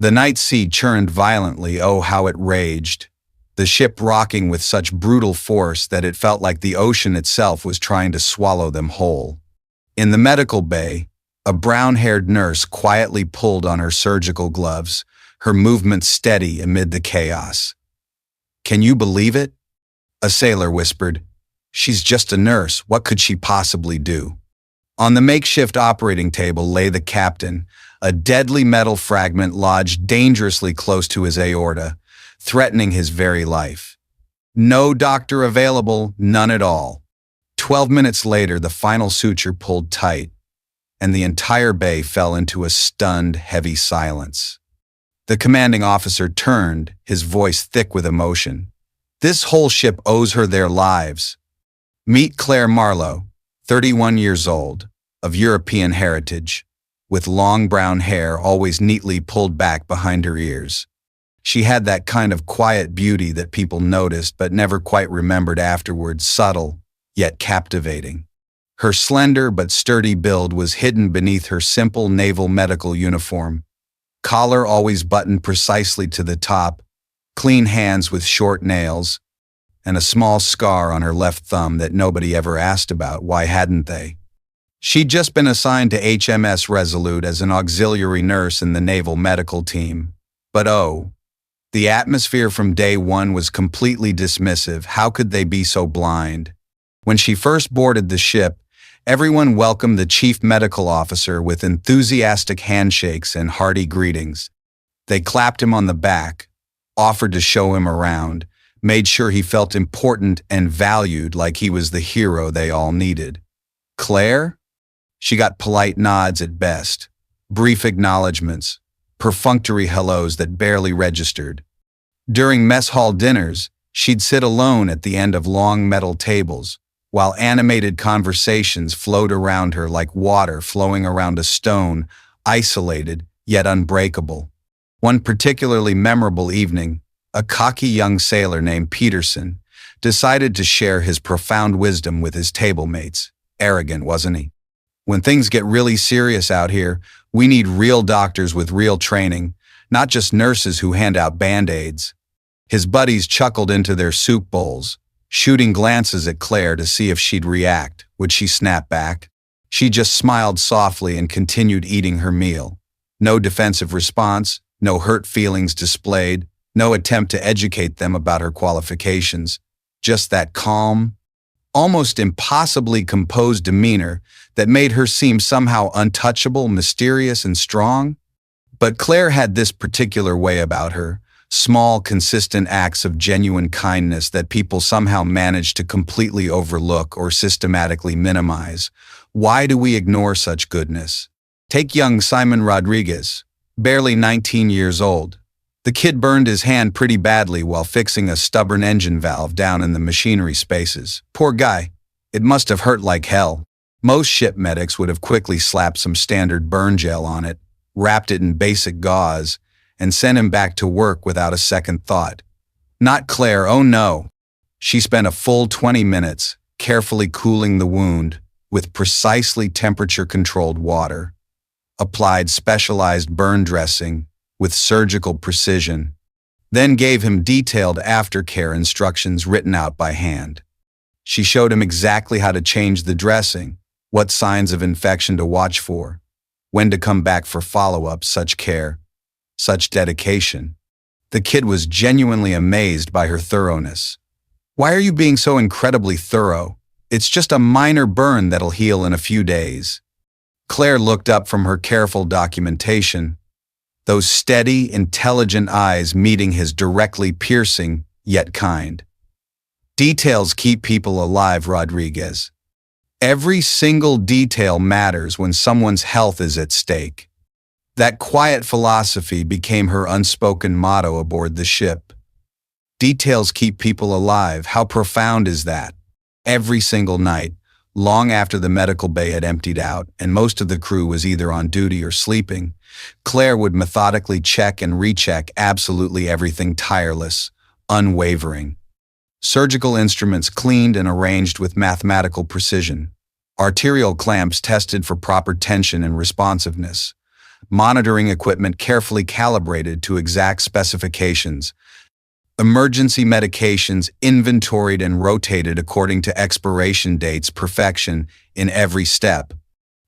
The night sea churned violently, oh how it raged, the ship rocking with such brutal force that it felt like the ocean itself was trying to swallow them whole. In the medical bay, a brown-haired nurse quietly pulled on her surgical gloves, her movements steady amid the chaos. "Can you believe it?" a sailor whispered. "She's just a nurse, what could she possibly do?" On the makeshift operating table lay the captain, a deadly metal fragment lodged dangerously close to his aorta, threatening his very life. No doctor available, none at all. 12 minutes later, the final suture pulled tight, and the entire bay fell into a stunned, heavy silence. The commanding officer turned, his voice thick with emotion. "This whole ship owes her their lives. Meet Claire Marlowe, 31 years old, of European heritage, with long brown hair always neatly pulled back behind her ears. She had that kind of quiet beauty that people noticed but never quite remembered afterwards, subtle, yet captivating. Her slender but sturdy build was hidden beneath her simple naval medical uniform, collar always buttoned precisely to the top, clean hands with short nails, and a small scar on her left thumb that nobody ever asked about. Why hadn't they? She'd just been assigned to HMS Resolute as an auxiliary nurse in the naval medical team. But the atmosphere from day one was completely dismissive. How could they be so blind? When she first boarded the ship, everyone welcomed the chief medical officer with enthusiastic handshakes and hearty greetings. They clapped him on the back, offered to show him around, made sure he felt important and valued like he was the hero they all needed. Claire? She got polite nods at best, brief acknowledgments, perfunctory hellos that barely registered. During mess hall dinners, she'd sit alone at the end of long metal tables, while animated conversations flowed around her like water flowing around a stone, isolated yet unbreakable. One particularly memorable evening, a cocky young sailor named Peterson decided to share his profound wisdom with his table mates. Arrogant, wasn't he? "When things get really serious out here, we need real doctors with real training, not just nurses who hand out Band-Aids." His buddies chuckled into their soup bowls, shooting glances at Claire to see if she'd react. Would she snap back? She just smiled softly and continued eating her meal. No defensive response, no hurt feelings displayed, no attempt to educate them about her qualifications. Just that calm, almost impossibly composed demeanor that made her seem somehow untouchable, mysterious, and strong. But Claire had this particular way about her, small, consistent acts of genuine kindness that people somehow managed to completely overlook or systematically minimize. Why do we ignore such goodness? Take young Simon Rodriguez, barely 19 years old. The kid burned his hand pretty badly while fixing a stubborn engine valve down in the machinery spaces. Poor guy. It must have hurt like hell. Most ship medics would have quickly slapped some standard burn gel on it, wrapped it in basic gauze, and sent him back to work without a second thought. Not Claire, oh no. She spent a full 20 minutes carefully cooling the wound with precisely temperature-controlled water, applied specialized burn dressing with surgical precision, then gave him detailed aftercare instructions written out by hand. She showed him exactly how to change the dressing, what signs of infection to watch for, when to come back for follow-up. Such care, such dedication. The kid was genuinely amazed by her thoroughness. "Why are you being so incredibly thorough? It's just a minor burn that'll heal in a few days." Claire looked up from her careful documentation, those steady, intelligent eyes meeting his directly piercing, yet kind. "Details keep people alive, Rodriguez. Every single detail matters when someone's health is at stake." That quiet philosophy became her unspoken motto aboard the ship. Details keep people alive. How profound is that? Every single night, long after the medical bay had emptied out and most of the crew was either on duty or sleeping, Claire would methodically check and recheck absolutely everything, tireless, unwavering. Surgical instruments cleaned and arranged with mathematical precision. Arterial clamps tested for proper tension and responsiveness. monitoring equipment carefully calibrated to exact specifications, emergency medications inventoried and rotated according to expiration dates, perfection in every step.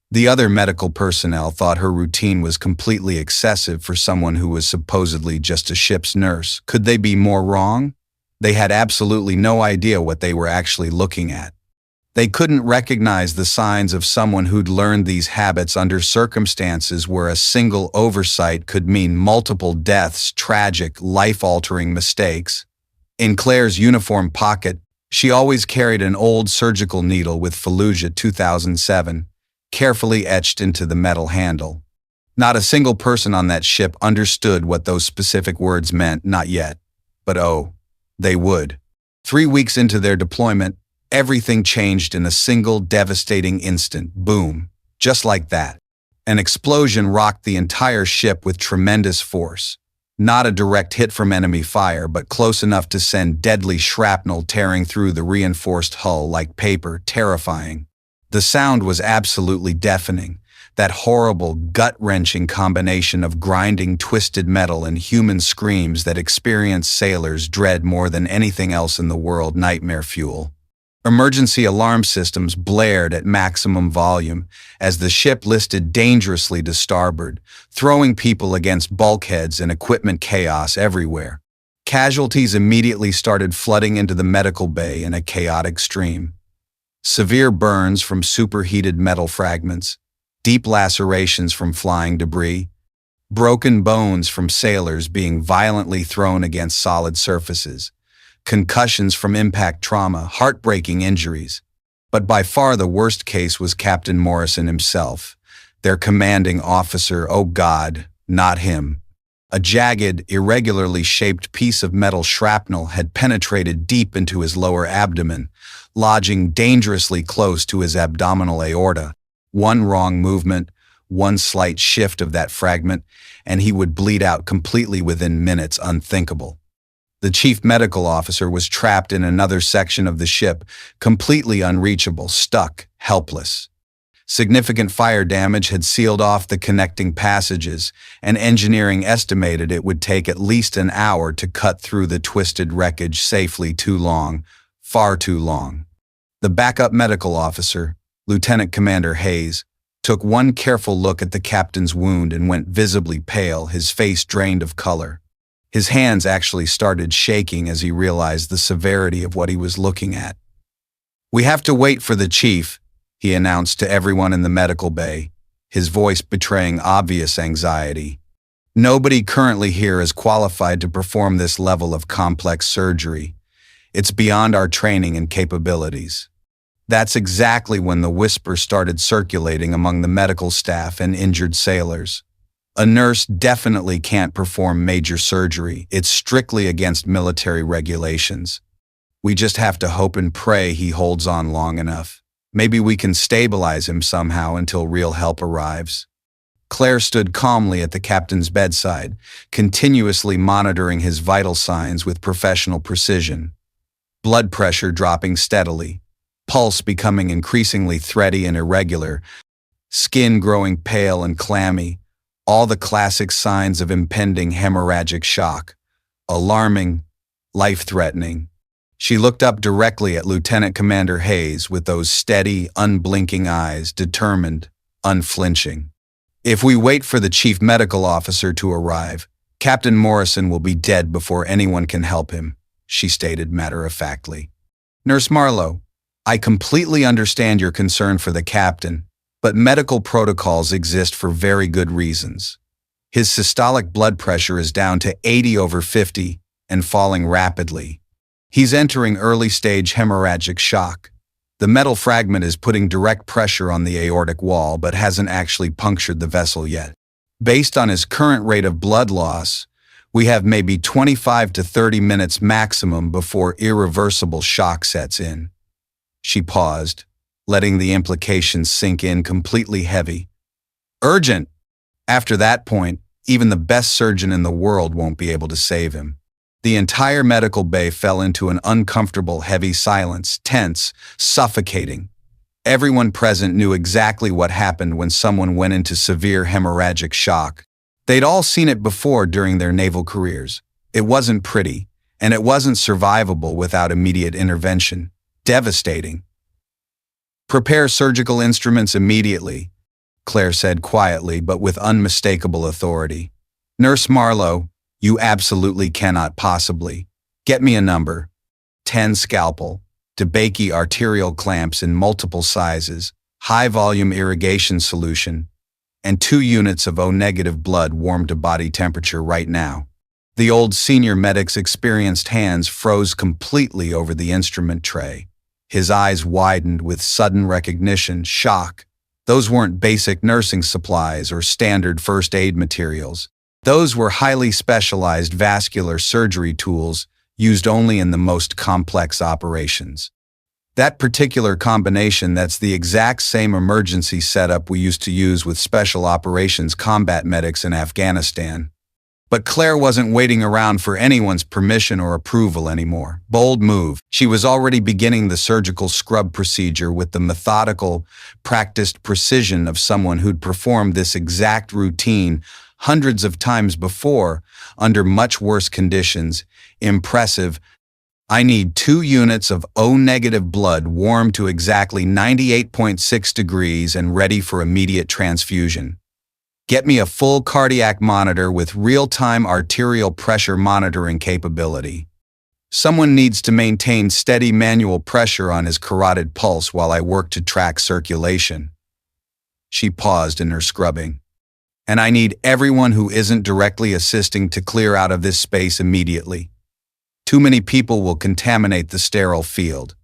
The other medical personnel thought her routine was completely excessive for someone who was supposedly just a ship's nurse. Could they be more wrong? They had absolutely no idea what they were actually looking at. They couldn't recognize the signs of someone who'd learned these habits under circumstances where a single oversight could mean multiple deaths, tragic, life-altering mistakes. In Claire's uniform pocket, she always carried an old surgical needle with Fallujah 2007, carefully etched into the metal handle. Not a single person on that ship understood what those specific words meant, not yet. But oh, they would. 3 weeks into their deployment, everything changed in a single devastating instant. Boom. Just like that. An explosion rocked the entire ship with tremendous force. Not a direct hit from enemy fire, but close enough to send deadly shrapnel tearing through the reinforced hull like paper, terrifying. The sound was absolutely deafening. That horrible, gut-wrenching combination of grinding, twisted metal and human screams that experienced sailors dread more than anything else in the world. Nightmare fuel. Emergency alarm systems blared at maximum volume as the ship listed dangerously to starboard, throwing people against bulkheads and equipment, chaos everywhere. Casualties immediately started flooding into the medical bay in a chaotic stream. Severe burns from superheated metal fragments, deep lacerations from flying debris, broken bones from sailors being violently thrown against solid surfaces, concussions from impact trauma, heartbreaking injuries. But by far the worst case was Captain Morrison himself, their commanding officer. Oh God, not him. A jagged, irregularly shaped piece of metal shrapnel had penetrated deep into his lower abdomen, lodging dangerously close to his abdominal aorta. One wrong movement, one slight shift of that fragment, and he would bleed out completely within minutes. Unthinkable. The chief medical officer was trapped in another section of the ship, completely unreachable, stuck, helpless. Significant fire damage had sealed off the connecting passages, and engineering estimated it would take at least an hour to cut through the twisted wreckage safely. Too long, far too long. The backup medical officer, Lieutenant Commander Hayes, took one careful look at the captain's wound and went visibly pale, his face drained of color. His hands actually started shaking as he realized the severity of what he was looking at. "We have to wait for the chief," he announced to everyone in the medical bay, his voice betraying obvious anxiety. "Nobody currently here is qualified to perform this level of complex surgery. It's beyond our training and capabilities." That's exactly when the whisper started circulating among the medical staff and injured sailors. "A nurse definitely can't perform major surgery. It's strictly against military regulations. We just have to hope and pray he holds on long enough. Maybe we can stabilize him somehow until real help arrives." Claire stood calmly at the captain's bedside, continuously monitoring his vital signs with professional precision. Blood pressure dropping steadily, pulse becoming increasingly thready and irregular, skin growing pale and clammy, all the classic signs of impending hemorrhagic shock. Alarming, life-threatening. She looked up directly at Lieutenant Commander Hayes with those steady, unblinking eyes, determined, unflinching. "If we wait for the chief medical officer to arrive, Captain Morrison will be dead before anyone can help him," she stated matter-of-factly. "Nurse Marlowe, I completely understand your concern for the captain, but medical protocols exist for very good reasons. His systolic blood pressure is down to 80/50 and falling rapidly. He's entering early-stage hemorrhagic shock. The metal fragment is putting direct pressure on the aortic wall but hasn't actually punctured the vessel yet. Based on his current rate of blood loss, we have maybe 25 to 30 minutes maximum before irreversible shock sets in." She paused, letting the implications sink in, completely heavy. "Urgent! After that point, even the best surgeon in the world won't be able to save him." The entire medical bay fell into an uncomfortable, heavy silence, tense, suffocating. Everyone present knew exactly what happened when someone went into severe hemorrhagic shock. They'd all seen it before during their naval careers. It wasn't pretty, and it wasn't survivable without immediate intervention. Devastating. "Prepare surgical instruments immediately," Claire said quietly but with unmistakable authority. "Nurse Marlowe, you absolutely cannot possibly. Get me a number 10 scalpel, DeBakey arterial clamps in multiple sizes, high-volume irrigation solution, and 2 units of O-negative blood warm to body temperature right now." The old senior medic's experienced hands froze completely over the instrument tray. His eyes widened with sudden recognition, shock. Those weren't basic nursing supplies or standard first aid materials. Those were highly specialized vascular surgery tools used only in the most complex operations. That particular combination, that's the exact same emergency setup we used to use with special operations combat medics in Afghanistan. But Claire wasn't waiting around for anyone's permission or approval anymore. Bold move. She was already beginning the surgical scrub procedure with the methodical, practiced precision of someone who'd performed this exact routine hundreds of times before, under much worse conditions. Impressive. "I need 2 units of O-negative blood warmed to exactly 98.6 degrees and ready for immediate transfusion. Get me a full cardiac monitor with real-time arterial pressure monitoring capability. Someone needs to maintain steady manual pressure on his carotid pulse while I work to track circulation." She paused in her scrubbing. "And I need everyone who isn't directly assisting to clear out of this space immediately. Too many people will contaminate the sterile field."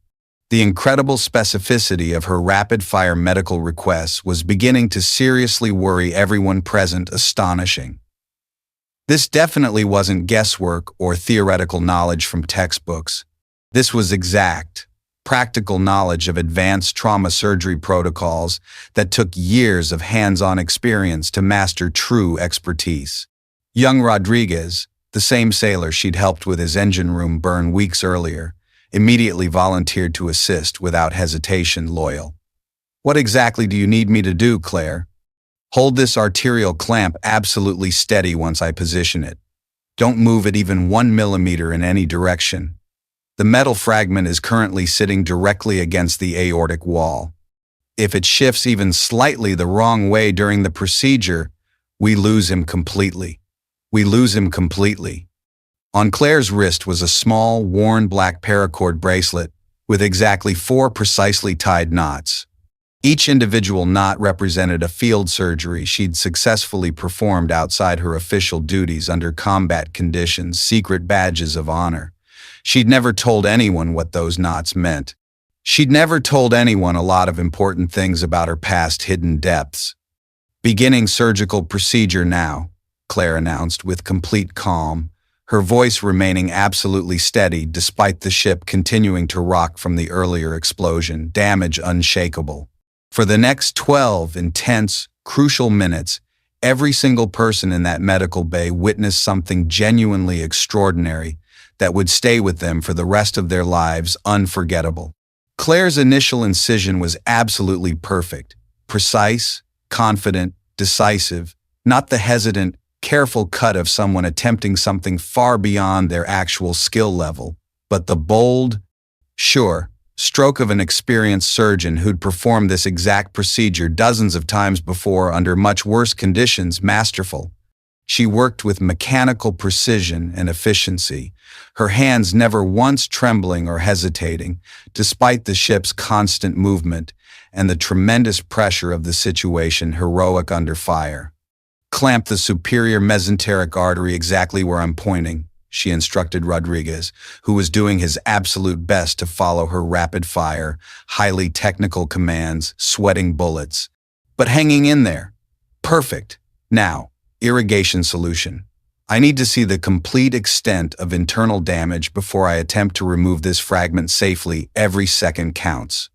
The incredible specificity of her rapid-fire medical requests was beginning to seriously worry everyone present. Astonishing. This definitely wasn't guesswork or theoretical knowledge from textbooks. This was exact, practical knowledge of advanced trauma surgery protocols that took years of hands-on experience to master true expertise. Young Rodriguez, the same sailor she'd helped with his engine room burn weeks earlier, immediately volunteered to assist without hesitation. Loyal. "What exactly do you need me to do, Claire?" "Hold this arterial clamp absolutely steady once I position it. Don't move it even 1 millimeter in any direction. The metal fragment is currently sitting directly against the aortic wall. If it shifts even slightly the wrong way during the procedure, we lose him completely. We lose him completely." On Claire's wrist was a small, worn black paracord bracelet with exactly 4 precisely tied knots. Each individual knot represented a field surgery she'd successfully performed outside her official duties under combat conditions, secret badges of honor. She'd never told anyone what those knots meant. She'd never told anyone a lot of important things about her past hidden depths. "Beginning surgical procedure now," Claire announced with complete calm, her voice remaining absolutely steady despite the ship continuing to rock from the earlier explosion, damage unshakable. For the next 12 intense, crucial minutes, every single person in that medical bay witnessed something genuinely extraordinary that would stay with them for the rest of their lives, unforgettable. Claire's initial incision was absolutely perfect, precise, confident, decisive, not the hesitant, careful cut of someone attempting something far beyond their actual skill level, but the bold, sure, stroke of an experienced surgeon who'd performed this exact procedure dozens of times before under much worse conditions. Masterful. She worked with mechanical precision and efficiency, her hands never once trembling or hesitating, despite the ship's constant movement and the tremendous pressure of the situation. Heroic under fire. "Clamp the superior mesenteric artery exactly where I'm pointing," she instructed Rodriguez, who was doing his absolute best to follow her rapid-fire, highly technical commands, sweating bullets. But hanging in there. "Perfect. Now, irrigation solution. I need to see the complete extent of internal damage before I attempt to remove this fragment safely. Every second counts."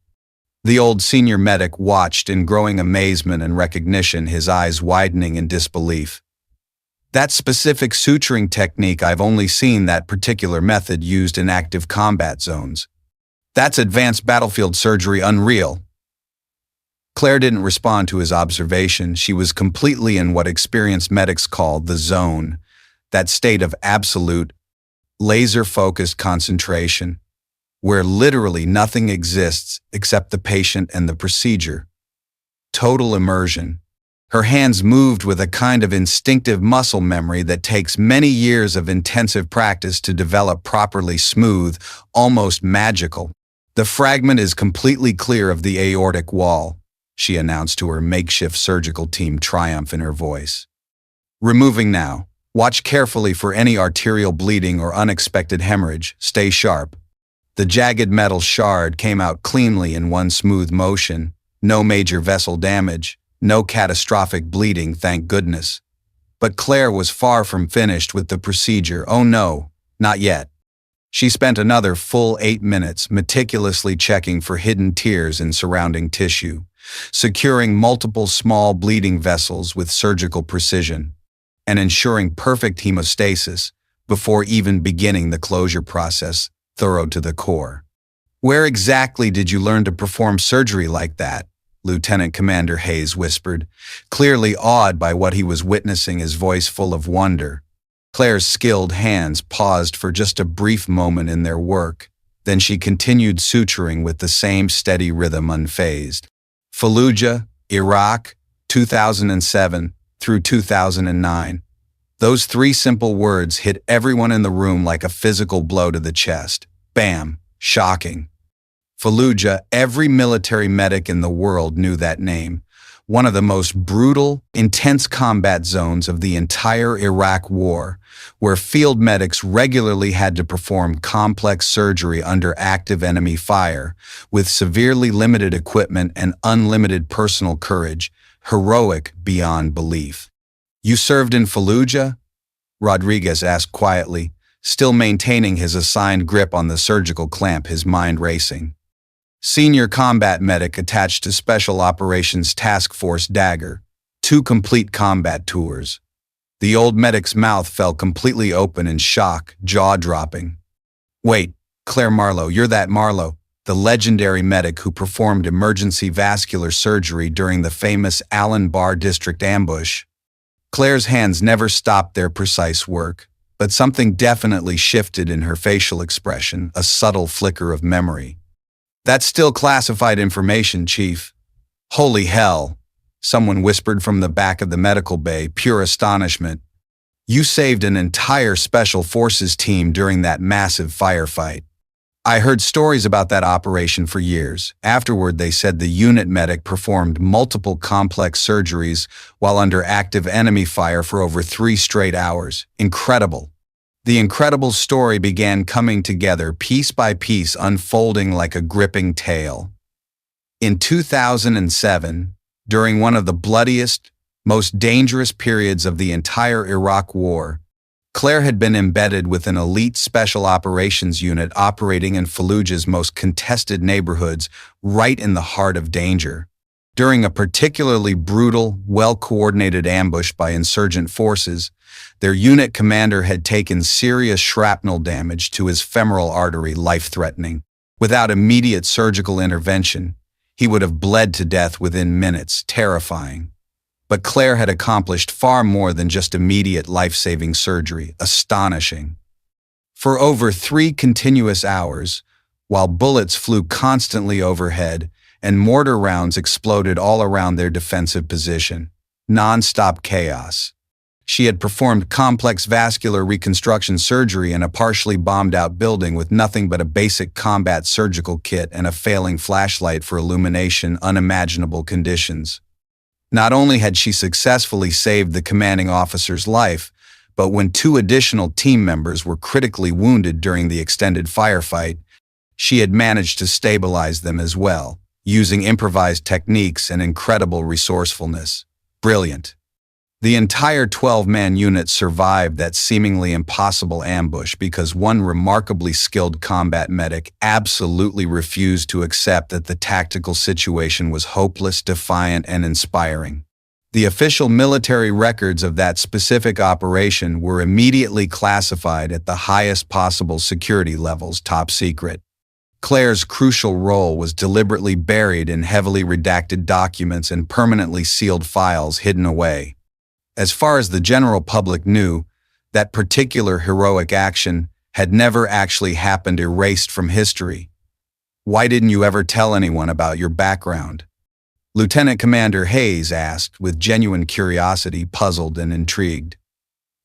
The old senior medic watched in growing amazement and recognition, his eyes widening in disbelief. "That specific suturing technique, I've only seen that particular method used in active combat zones. That's advanced battlefield surgery, unreal." Claire didn't respond to his observation. She was completely in what experienced medics call the zone, that state of absolute, laser-focused concentration, where literally nothing exists except the patient and the procedure. Total immersion. Her hands moved with a kind of instinctive muscle memory that takes many years of intensive practice to develop properly smooth, almost magical. "The fragment is completely clear of the aortic wall," she announced to her makeshift surgical team, triumph in her voice. "Removing now. Watch carefully for any arterial bleeding or unexpected hemorrhage. Stay sharp." The jagged metal shard came out cleanly in one smooth motion. No major vessel damage. No catastrophic bleeding, thank goodness. But Claire was far from finished with the procedure. Oh no, not yet. She spent another full 8 minutes meticulously checking for hidden tears in surrounding tissue, securing multiple small bleeding vessels with surgical precision, and ensuring perfect hemostasis before even beginning the closure process, thorough to the core. "Where exactly did you learn to perform surgery like that?" Lieutenant Commander Hayes whispered, clearly awed by what he was witnessing, his voice full of wonder. Claire's skilled hands paused for just a brief moment in their work, then she continued suturing with the same steady rhythm, unfazed. "Fallujah, Iraq, 2007 through 2009. Those 3 simple words hit everyone in the room like a physical blow to the chest. Bam! Shocking. Fallujah, every military medic in the world knew that name. One of the most brutal, intense combat zones of the entire Iraq War, where field medics regularly had to perform complex surgery under active enemy fire, with severely limited equipment and unlimited personal courage, heroic beyond belief. "You served in Fallujah?" Rodriguez asked quietly, still maintaining his assigned grip on the surgical clamp, his mind racing. "Senior combat medic attached to Special Operations Task Force Dagger, 2 complete combat tours." The old medic's mouth fell completely open in shock, jaw-dropping. "Wait, Claire Marlowe, you're that Marlowe, the legendary medic who performed emergency vascular surgery during the famous Allen Bar District ambush?" Claire's hands never stopped their precise work, but something definitely shifted in her facial expression, a subtle flicker of memory. "That's still classified information, Chief." "Holy hell," someone whispered from the back of the medical bay, pure astonishment. "You saved an entire Special Forces team during that massive firefight." "I heard stories about that operation for years. Afterward, they said the unit medic performed multiple complex surgeries while under active enemy fire for over 3 straight hours. Incredible." The incredible story began coming together piece by piece, unfolding like a gripping tale. In 2007, during one of the bloodiest, most dangerous periods of the entire Iraq War, Claire had been embedded with an elite special operations unit operating in Fallujah's most contested neighborhoods, right in the heart of danger. During a particularly brutal, well-coordinated ambush by insurgent forces, their unit commander had taken serious shrapnel damage to his femoral artery, life-threatening. Without immediate surgical intervention, he would have bled to death within minutes, terrifying. But Claire had accomplished far more than just immediate life-saving surgery, astonishing. For over 3 continuous hours, while bullets flew constantly overhead and mortar rounds exploded all around their defensive position, non-stop chaos, she had performed complex vascular reconstruction surgery in a partially bombed-out building with nothing but a basic combat surgical kit and a failing flashlight for illumination, unimaginable conditions. Not only had she successfully saved the commanding officer's life, but when 2 additional team members were critically wounded during the extended firefight, she had managed to stabilize them as well, using improvised techniques and incredible resourcefulness. Brilliant. The entire 12-man unit survived that seemingly impossible ambush because one remarkably skilled combat medic absolutely refused to accept that the tactical situation was hopeless, defiant, and inspiring. The official military records of that specific operation were immediately classified at the highest possible security levels, top secret. Claire's crucial role was deliberately buried in heavily redacted documents and permanently sealed files hidden away. As far as the general public knew, that particular heroic action had never actually happened, erased from history. Why didn't you ever tell anyone about your background? Lieutenant Commander Hayes asked with genuine curiosity, puzzled and intrigued.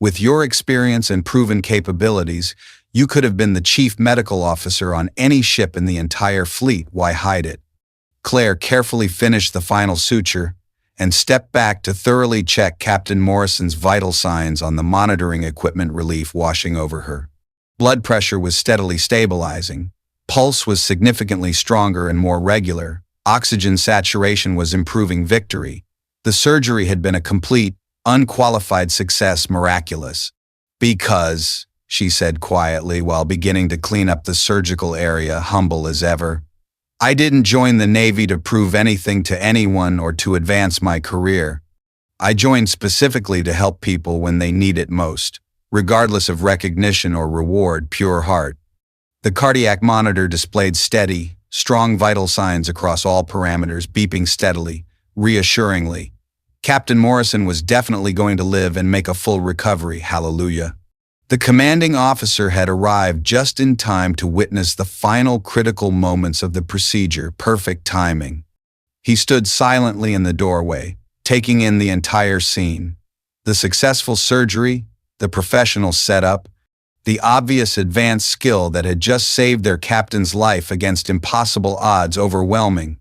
With your experience and proven capabilities, you could have been the chief medical officer on any ship in the entire fleet. Why hide it? Claire carefully finished the final suture and stepped back to thoroughly check Captain Morrison's vital signs on the monitoring equipment, relief washing over her. Blood pressure was steadily stabilizing. Pulse was significantly stronger and more regular. Oxygen saturation was improving. Victory. The surgery had been a complete, unqualified success, miraculous. Because, she said quietly while beginning to clean up the surgical area, humble as ever, I didn't join the Navy to prove anything to anyone or to advance my career. I joined specifically to help people when they need it most, regardless of recognition or reward. Pure heart. The cardiac monitor displayed steady, strong vital signs across all parameters, beeping steadily, reassuringly. Captain Morrison was definitely going to live and make a full recovery. Hallelujah. The commanding officer had arrived just in time to witness the final critical moments of the procedure. Perfect timing. He stood silently in the doorway, taking in the entire scene. The successful surgery, the professional setup, the obvious advanced skill that had just saved their captain's life against impossible odds, overwhelming.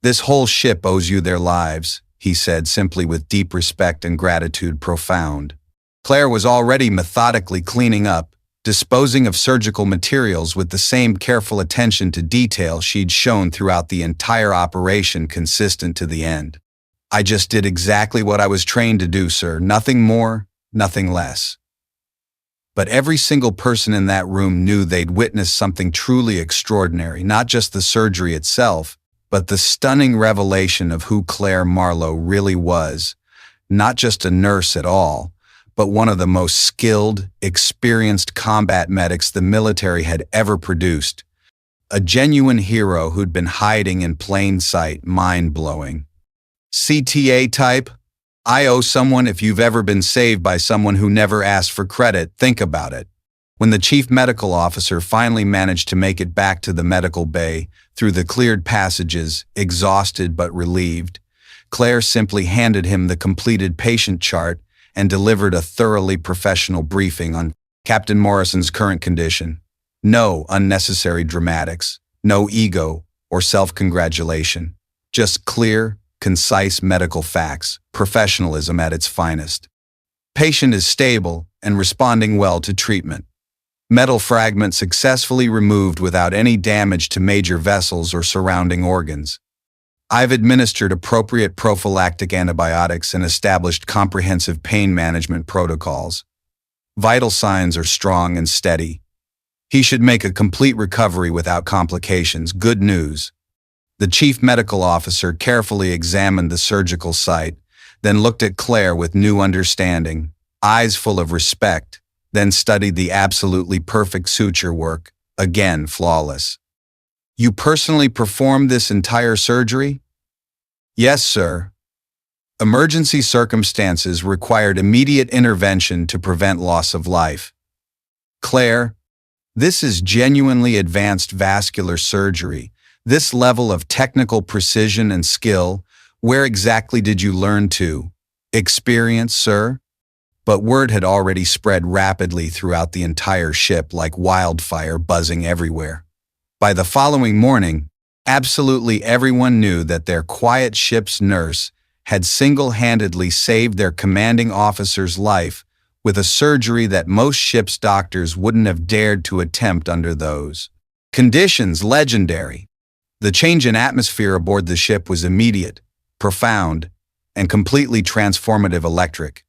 This whole ship owes you their lives, he said simply, with deep respect and gratitude profound. Claire was already methodically cleaning up, disposing of surgical materials with the same careful attention to detail she'd shown throughout the entire operation, consistent to the end. I just did exactly what I was trained to do, sir. Nothing more, nothing less. But every single person in that room knew they'd witnessed something truly extraordinary, not just the surgery itself, but the stunning revelation of who Claire Marlowe really was. Not just a nurse at all, but one of the most skilled, experienced combat medics the military had ever produced. A genuine hero who'd been hiding in plain sight. Mind-blowing. CTA type? I owe someone. If you've ever been saved by someone who never asked for credit, think about it. When the chief medical officer finally managed to make it back to the medical bay, through the cleared passages, exhausted but relieved, Claire simply handed him the completed patient chart and delivered a thoroughly professional briefing on Captain Morrison's current condition. No unnecessary dramatics, no ego or self-congratulation. Just clear, concise medical facts, professionalism at its finest. Patient is stable and responding well to treatment. Metal fragment successfully removed without any damage to major vessels or surrounding organs. I've administered appropriate prophylactic antibiotics and established comprehensive pain management protocols. Vital signs are strong and steady. He should make a complete recovery without complications. Good news. The chief medical officer carefully examined the surgical site, then looked at Claire with new understanding, eyes full of respect, then studied the absolutely perfect suture work, again flawless. You personally performed this entire surgery? Yes, sir. Emergency circumstances required immediate intervention to prevent loss of life. Claire, this is genuinely advanced vascular surgery. This level of technical precision and skill, where exactly did you learn to? Experience, sir? But word had already spread rapidly throughout the entire ship like wildfire, buzzing everywhere. By the following morning, absolutely everyone knew that their quiet ship's nurse had single-handedly saved their commanding officer's life with a surgery that most ship's doctors wouldn't have dared to attempt under those conditions. Legendary. The change in atmosphere aboard the ship was immediate, profound, and completely transformative. Electric.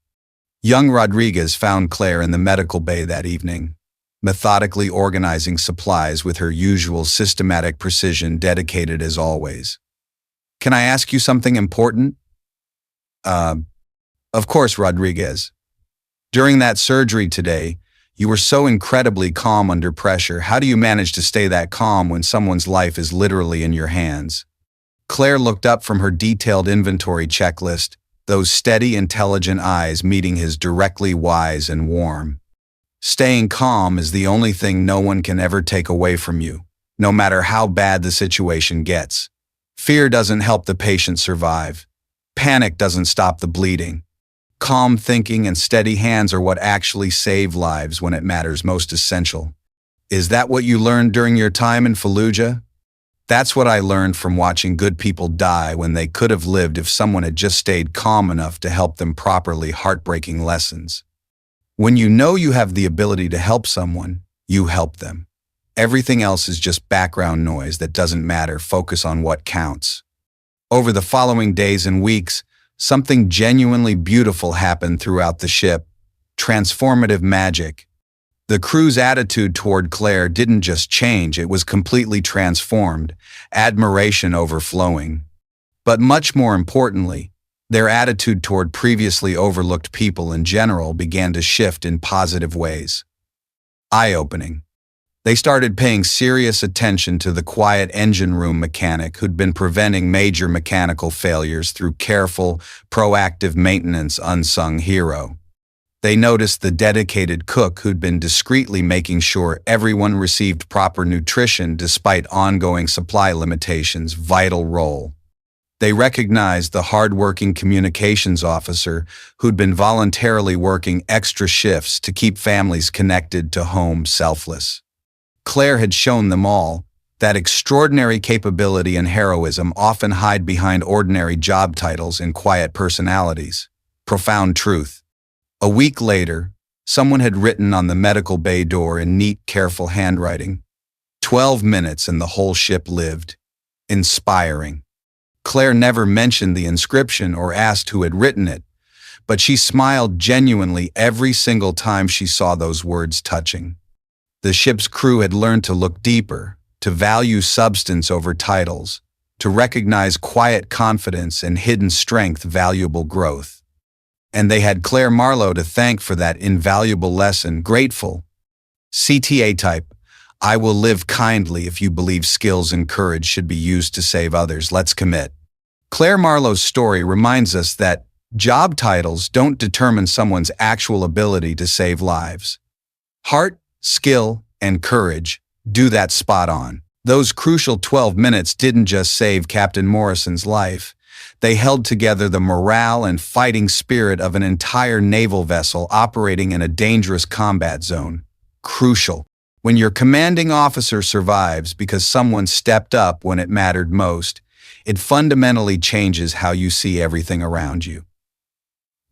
Young Rodriguez found Claire in the medical bay that evening, methodically organizing supplies with her usual systematic precision, dedicated as always. Can I ask you something important? Of course, Rodriguez. During that surgery today, You were so incredibly calm under pressure. How do you manage to stay that calm when someone's life is literally in your hands? Claire looked up from her detailed inventory checklist, those steady, intelligent eyes meeting his directly wise and warm. Staying calm is the only thing no one can ever take away from you, no matter how bad the situation gets. Fear doesn't help the patient survive. Panic doesn't stop the bleeding. Calm thinking and steady hands are what actually save lives when it matters most essential. Is that what you learned during your time in Fallujah? That's what I learned from watching good people die when they could have lived if someone had just stayed calm enough to help them properly. Heartbreaking lessons. When you know you have the ability to help someone, you help them. Everything else is just background noise that doesn't matter. Focus on what counts. Over the following days and weeks, something genuinely beautiful happened throughout the ship. Transformative magic. The crew's attitude toward Claire didn't just change, it was completely transformed, admiration overflowing. But much more importantly, their attitude toward previously overlooked people in general began to shift in positive ways. Eye-opening. They started paying serious attention to the quiet engine room mechanic who'd been preventing major mechanical failures through careful, proactive maintenance. Unsung hero. They noticed the dedicated cook who'd been discreetly making sure everyone received proper nutrition despite ongoing supply limitations. Vital role. They recognized the hard-working communications officer who'd been voluntarily working extra shifts to keep families connected to home. Selfless. Claire had shown them all that extraordinary capability and heroism often hide behind ordinary job titles and quiet personalities. Profound truth. A week later, someone had written on the medical bay door in neat, careful handwriting, 12 minutes and the whole ship lived. Inspiring. Claire never mentioned the inscription or asked who had written it, but she smiled genuinely every single time she saw those words touching. The ship's crew had learned to look deeper, to value substance over titles, to recognize quiet confidence and hidden strength. Valuable growth. And they had Claire Marlowe to thank for that invaluable lesson. Grateful. CTA type. I will live kindly if you believe skills and courage should be used to save others. Let's commit. Claire Marlowe's story reminds us that job titles don't determine someone's actual ability to save lives. Heart, skill, and courage do that spot on. Those crucial 12 minutes didn't just save Captain Morrison's life. They held together the morale and fighting spirit of an entire naval vessel operating in a dangerous combat zone. Crucial. When your commanding officer survives because someone stepped up when it mattered most, it fundamentally changes how you see everything around you.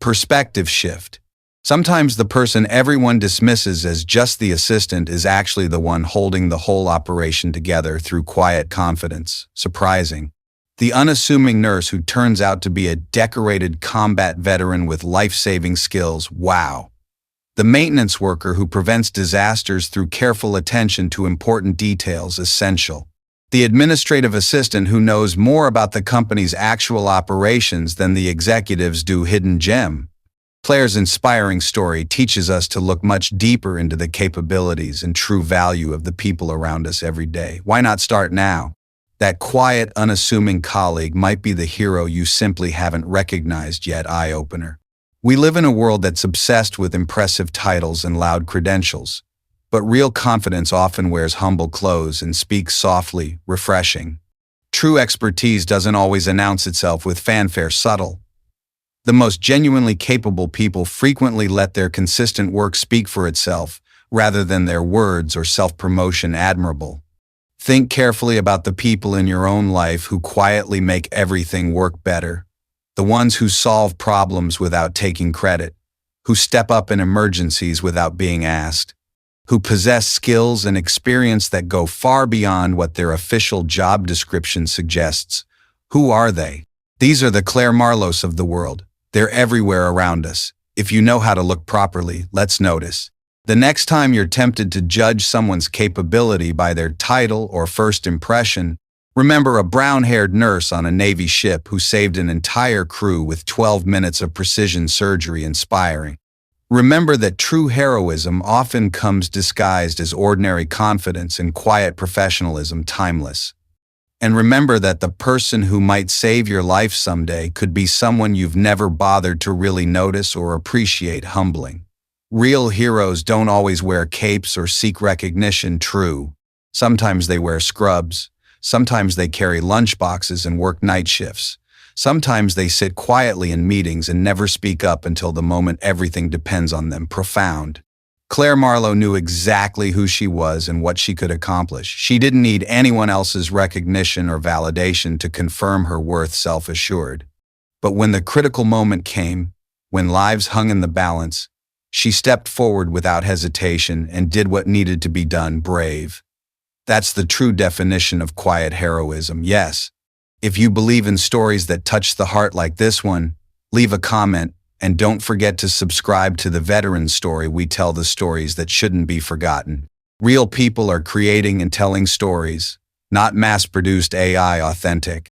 Perspective shift. Sometimes the person everyone dismisses as just the assistant is actually the one holding the whole operation together through quiet confidence. Surprising. The unassuming nurse who turns out to be a decorated combat veteran with life-saving skills. Wow. The maintenance worker who prevents disasters through careful attention to important details. Essential. The administrative assistant who knows more about the company's actual operations than the executives do. Hidden gem. Claire's inspiring story teaches us to look much deeper into the capabilities and true value of the people around us every day. Why not start now? That quiet, unassuming colleague might be the hero you simply haven't recognized yet. Eye-opener. We live in a world that's obsessed with impressive titles and loud credentials, but real confidence often wears humble clothes and speaks softly. Refreshing. True expertise doesn't always announce itself with fanfare. Subtle. The most genuinely capable people frequently let their consistent work speak for itself, rather than their words or self-promotion. Admirable. Think carefully about the people in your own life who quietly make everything work better. The ones who solve problems without taking credit, who step up in emergencies without being asked, who possess skills and experience that go far beyond what their official job description suggests. Who are they? These are the Claire Marlows of the world. They're everywhere around us. If you know how to look properly, let's notice. The next time you're tempted to judge someone's capability by their title or first impression, remember a brown-haired nurse on a Navy ship who saved an entire crew with 12 minutes of precision surgery. Inspiring. Remember that true heroism often comes disguised as ordinary confidence and quiet professionalism, timeless. And remember that the person who might save your life someday could be someone you've never bothered to really notice or appreciate. Humbling. Real heroes don't always wear capes or seek recognition. True. Sometimes they wear scrubs. Sometimes they carry lunchboxes and work night shifts. Sometimes they sit quietly in meetings and never speak up until the moment everything depends on them. Profound. Claire Marlowe knew exactly who she was and what she could accomplish. She didn't need anyone else's recognition or validation to confirm her worth, self-assured. But when the critical moment came, when lives hung in the balance, she stepped forward without hesitation and did what needed to be done. Brave. That's the true definition of quiet heroism. Yes. If you believe in stories that touch the heart like this one, leave a comment and don't forget to subscribe to The Veteran Story. We tell the stories that shouldn't be forgotten. Real people are creating and telling stories, not mass-produced AI. Authentic.